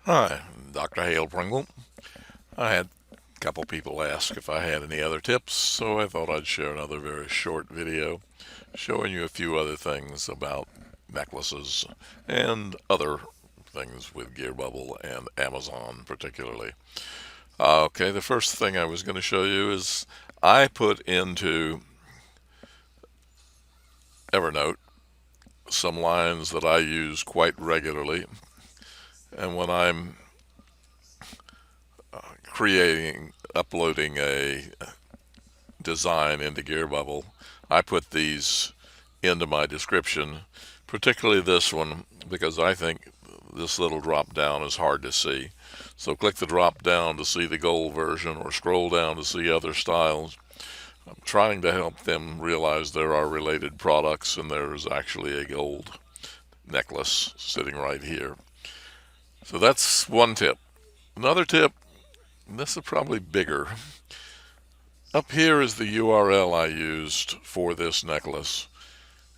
Hi, Dr. Hale Pringle. I had a couple people ask if I had any other tips, so I thought I'd share another very short video showing you a few other things about necklaces and other things with Gearbubble and Amazon particularly. Okay, the first thing I was going to show you is I put into Evernote some lines that I use quite regularly, and when I'm uploading a design into Gearbubble, I put these into my description, particularly this one, because I think this little drop down is hard to see. So click the drop down to see the gold version or scroll down to see other styles. I'm trying to help them realize there are related products and there's actually a gold necklace sitting right here. So that's one tip. Another tip, and this is probably bigger. Up here is the URL I used for this necklace.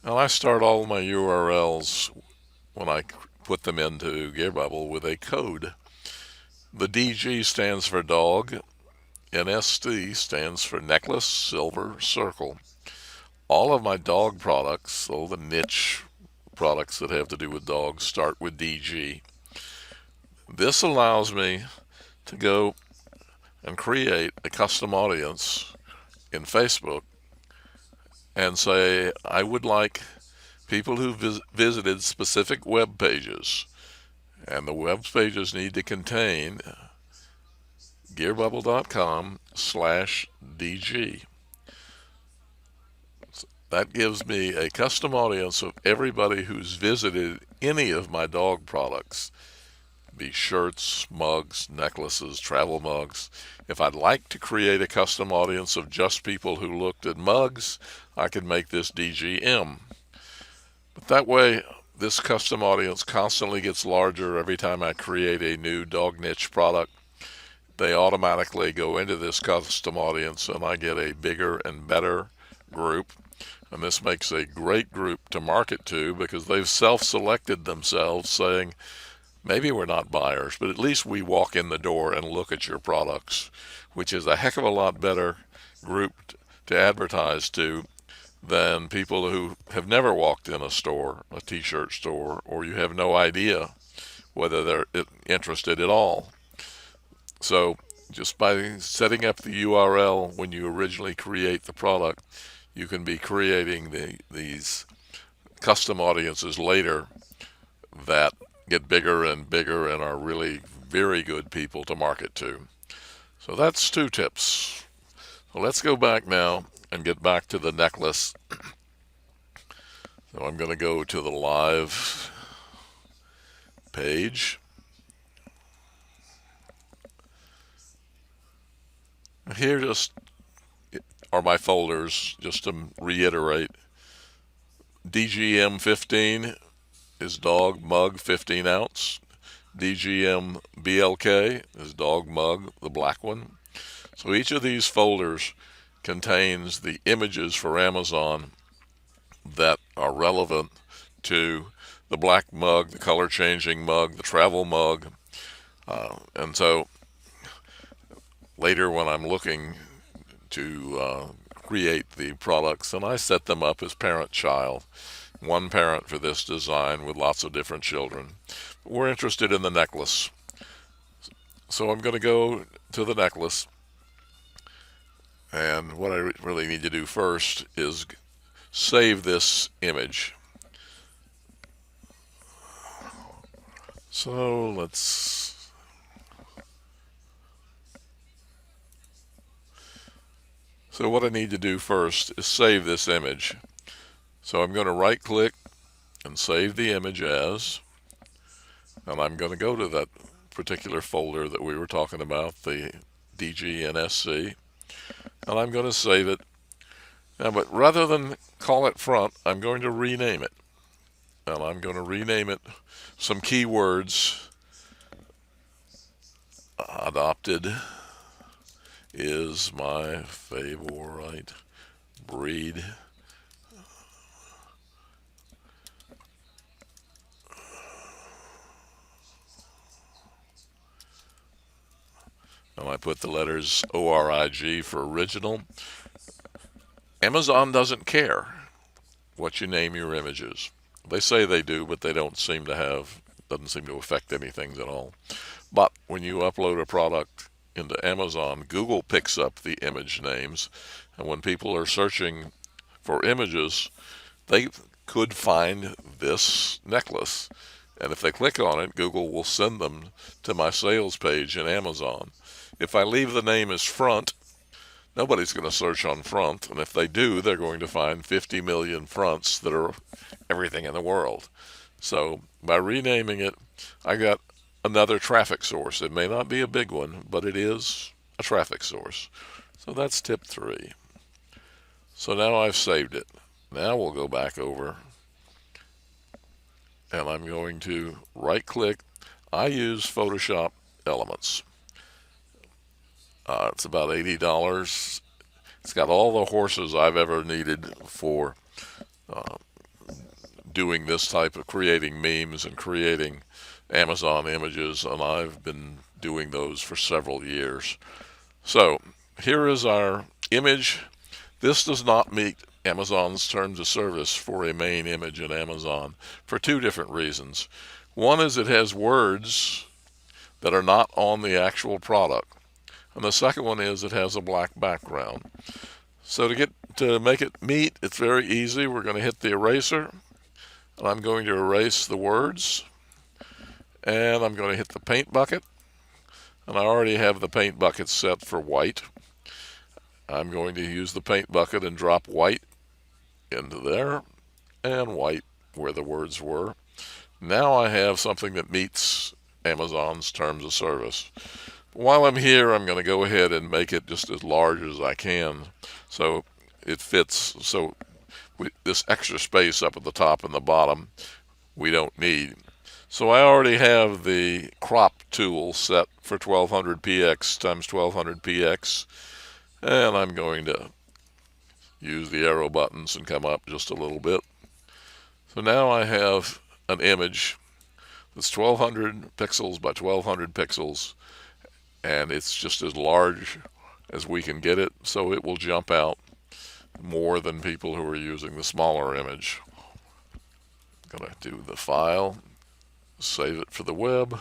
Now I start all my URLs when I put them into Gearbubble with a code. The DG stands for dog, and ST stands for necklace, silver, circle. All of my dog products, all the niche products that have to do with dogs, start with DG. This allows me to go and create a custom audience in Facebook and say I would like people who visited specific web pages, and the web pages need to contain gearbubble.com/DG. That gives me a custom audience of everybody who's visited any of my dog products, be shirts, mugs, necklaces, travel mugs. If I'd like to create a custom audience of just people who looked at mugs, I could make this DGM. But that way, this custom audience constantly gets larger every time I create a new dog niche product. They automatically go into this custom audience and I get a bigger and better group. And this makes a great group to market to because they've self-selected themselves saying, maybe we're not buyers, but at least we walk in the door and look at your products, which is a heck of a lot better group to advertise to than people who have never walked in a store, a t-shirt store, or you have no idea whether they're interested at all. So just by setting up the URL when you originally create the product, you can be creating these custom audiences later that get bigger and bigger and are really very good people to market to. So that's two tips. So let's go back now and get back to the necklace. So I'm going to go to the live page. Here just are my folders, just to reiterate. DGM 15 is dog mug 15 ounce. DGM BLK is dog mug, the black one. So each of these folders contains the images for Amazon that are relevant to the black mug, the color changing mug, the travel mug. And so later when I'm looking to create the products, and I set them up as parent-child, one parent for this design with lots of different children. We're interested in the necklace. So I'm going to go to the necklace, and what I really need to do first is save this image. So what I need to do first is save this image. So I'm going to right click and save the image as, and I'm going to go to that particular folder that we were talking about, the DGNSC, and I'm going to save it. Now, but rather than call it front, I'm going to rename it. And I'm going to rename it some keywords. Adopted is my favorite breed. and I put the letters ORIG for original. Amazon doesn't care what you name your images. They say they do, but they don't seem to have, doesn't seem to affect anything at all. But when you upload a product into Amazon, Google picks up the image names, and when people are searching for images, they could find this necklace. And if they click on it, Google will send them to my sales page in Amazon. If I leave the name as front, nobody's going to search on front, and if they do, they're going to find 50 million fronts that are everything in the world. So by renaming it, I got another traffic source. It may not be a big one, but it is a traffic source. So that's tip 3. So now I've saved it. Now we'll go back over, and I'm going to right-click. I use Photoshop Elements. It's about $80. It's got all the horses I've ever needed for doing this type of creating memes and creating Amazon images, and I've been doing those for several years. So here is our image. This does not meet Amazon's terms of service for a main image in Amazon for 2 different reasons. One is it has words that are not on the actual product. And the second one is it has a black background. So to make it meet, it's very easy. We're going to hit the eraser, and I'm going to erase the words, and I'm going to hit the paint bucket, and I already have the paint bucket set for white. I'm going to use the paint bucket and drop white into there, and white where the words were. Now I have something that meets Amazon's terms of service. While I'm here, I'm going to go ahead and make it just as large as I can so it fits. So this extra space up at the top and the bottom we don't need. So I already have the crop tool set for 1200px times 1200px, and I'm going to use the arrow buttons and come up just a little bit. So now I have an image that's 1200 pixels by 1200 pixels, and it's just as large as we can get it, so it will jump out more than people who are using the smaller image. I'm going to do the file, save it for the web,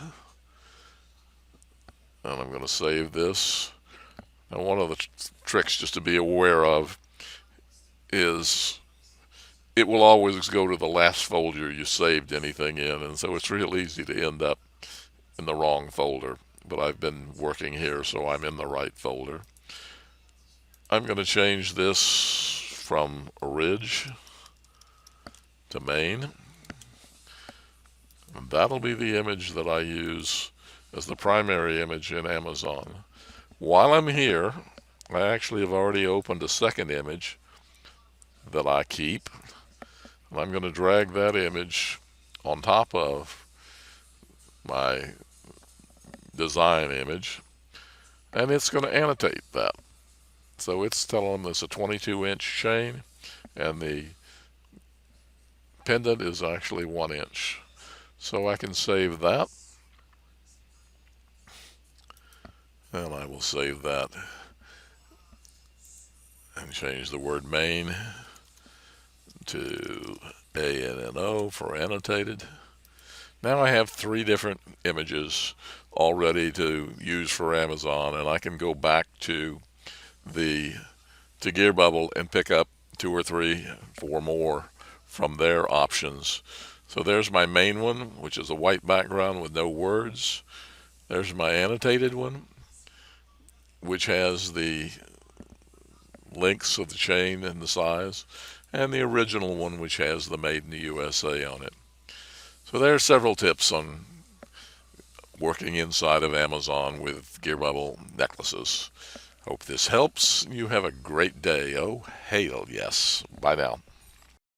and I'm going to save this. Now one of the tricks just to be aware of is it will always go to the last folder you saved anything in, and so it's real easy to end up in the wrong folder. But I've been working here, so I'm in the right folder. I'm going to change this from orig to main, and that'll be the image that I use as the primary image in Amazon. While I'm here, I actually have already opened a second image that I keep, and I'm going to drag that image on top of my design image, and it's going to annotate that. So it's telling them it's a 22-inch chain, and the pendant is actually 1 inch. So I can save that, and I will save that and change the word main to ANNO for annotated. Now I have 3 different images all ready to use for Amazon, and I can go back to Gearbubble and pick up 2 or 3, 4 more from their options. So there's my main one, which is a white background with no words. There's my annotated one, which has the links of the chain and the size, and the original one, which has the Made in the USA on it. So there are several tips on working inside of Amazon with Gearbubble necklaces. Hope this helps. You have a great day. Oh, hail yes. Bye now.